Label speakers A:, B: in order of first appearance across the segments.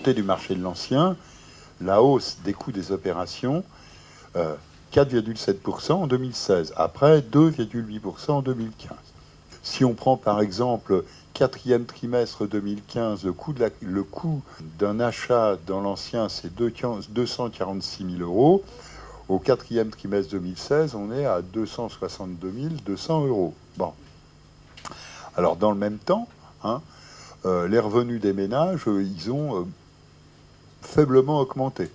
A: côté du marché de l'ancien, la hausse des coûts des opérations, 4,7% en 2016, après 2,8% en 2015. Si on prend par exemple quatrième trimestre 2015, le coût d'un achat dans l'ancien, c'est 246 000 euros. Au quatrième trimestre 2016, on est à 262 200 euros. Bon. Alors, dans le même temps, les revenus des ménages, ils ont faiblement augmenté.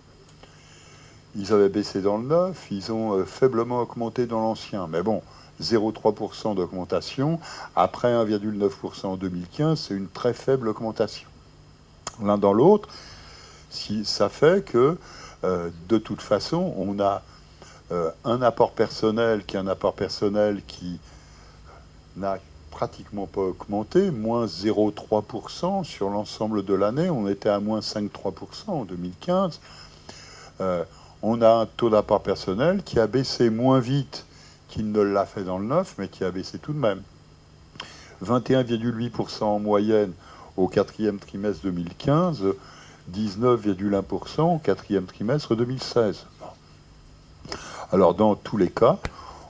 A: Ils avaient baissé dans le neuf, ils ont faiblement augmenté dans l'ancien. Mais bon, 0,3% d'augmentation, après 1,9% en 2015, c'est une très faible augmentation. L'un dans l'autre, ça fait que, de toute façon, on a un apport personnel qui n'a pratiquement pas augmenté, moins 0,3% sur l'ensemble de l'année. On était à moins 5,3% en 2015. On a un taux d'apport personnel qui a baissé moins vite qu'il ne l'a fait dans le neuf, mais qui a baissé tout de même. 21,8% en moyenne au quatrième trimestre 2015, 19,1% au quatrième trimestre 2016. Alors dans tous les cas,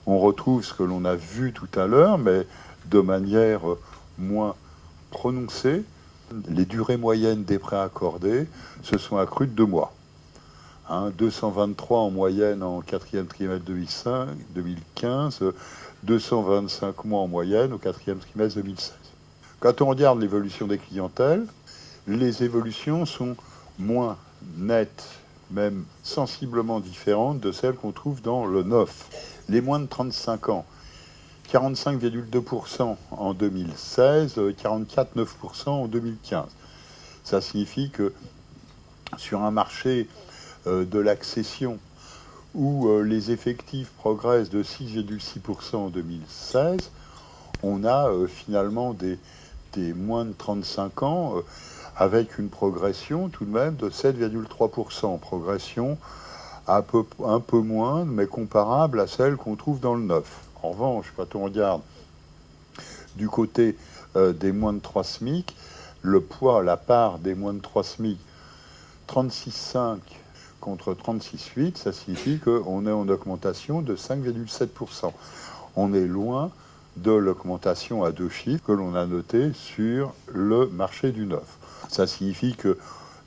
A: on retrouve ce que l'on a vu tout à l'heure, mais de manière moins prononcée. Les durées moyennes des prêts accordés se sont accrues de 2 mois. 223 en moyenne en quatrième trimestre 2015, 225 mois en moyenne au quatrième trimestre 2016. Quand on regarde l'évolution des clientèles, les évolutions sont moins nettes, même sensiblement différentes de celles qu'on trouve dans le neuf. Les moins de 35 ans, 45,2% en 2016, 44,9% en 2015. Ça signifie que sur un marché de l'accession où les effectifs progressent de 6,6% en 2016, on a finalement des moins de 35 ans avec une progression tout de même de 7,3%. Progression un peu moins, mais comparable à celle qu'on trouve dans le neuf. En revanche, quand on regarde du côté des moins de 3 SMIC, la part des moins de 3 SMIC, 36,5 contre 36,8, ça signifie qu'on est en augmentation de 5,7%. On est loin de l'augmentation à 2 chiffres que l'on a notée sur le marché du neuf. Ça signifie que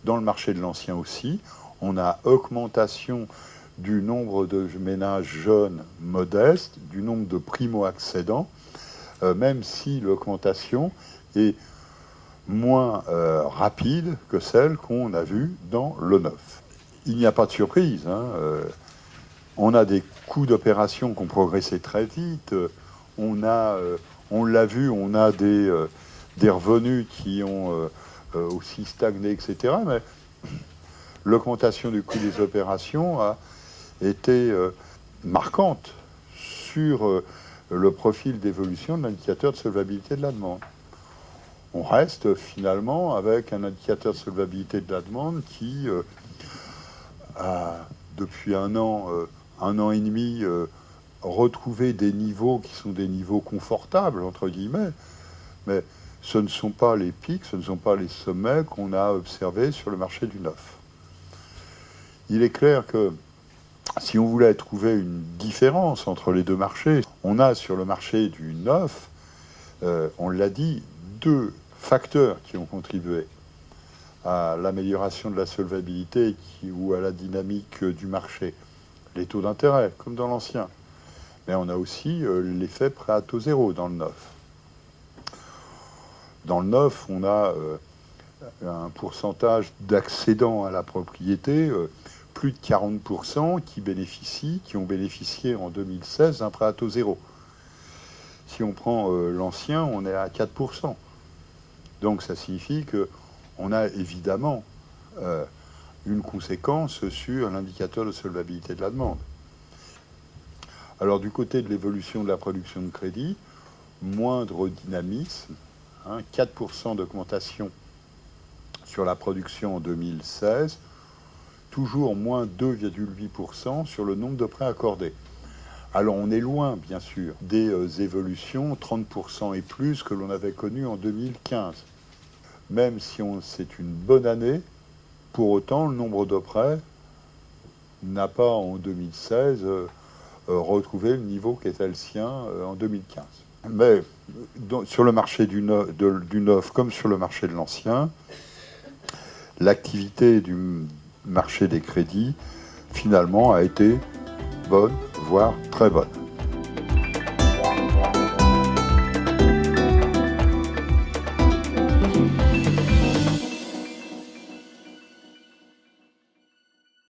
A: dans le marché de l'ancien aussi, on a augmentation du nombre de ménages jeunes modestes, du nombre de primo-accédants, même si l'augmentation est moins rapide que celle qu'on a vue dans le neuf. Il n'y a pas de surprise. On a des coûts d'opération qui ont progressé très vite. On l'a vu, on a des revenus qui ont aussi stagné, etc. Mais l'augmentation du coût des opérations a été marquante sur le profil d'évolution de l'indicateur de solvabilité de la demande. On reste finalement avec un indicateur de solvabilité de la demande qui a, depuis un an et demi, retrouvé des niveaux qui sont des niveaux confortables, entre guillemets, mais ce ne sont pas les pics, ce ne sont pas les sommets qu'on a observés sur le marché du neuf. Il est clair que si on voulait trouver une différence entre les deux marchés, on a sur le marché du neuf, on l'a dit, 2 facteurs qui ont contribué à l'amélioration de la solvabilité ou à la dynamique du marché. Les taux d'intérêt, comme dans l'ancien. Mais on a aussi l'effet prêt à taux zéro dans le neuf. Dans le neuf, on a un pourcentage d'accédants à la propriété, plus de 40% qui ont bénéficié en 2016 d'un prêt à taux zéro. Si on prend l'ancien, on est à 4%. Donc ça signifie qu'on a évidemment une conséquence sur l'indicateur de solvabilité de la demande. Alors du côté de l'évolution de la production de crédit, moindre dynamisme, 4% d'augmentation sur la production en 2016, toujours moins 2,8% sur le nombre de prêts accordés. Alors on est loin, bien sûr, des évolutions 30% et plus que l'on avait connues en 2015. Même si c'est une bonne année, Pour autant, le nombre de prêts n'a pas en 2016 retrouvé le niveau qui était le sien en 2015. Mais sur le marché du neuf comme sur le marché de l'ancien, l'activité du marché des crédits finalement a été bonne, voire très bonne.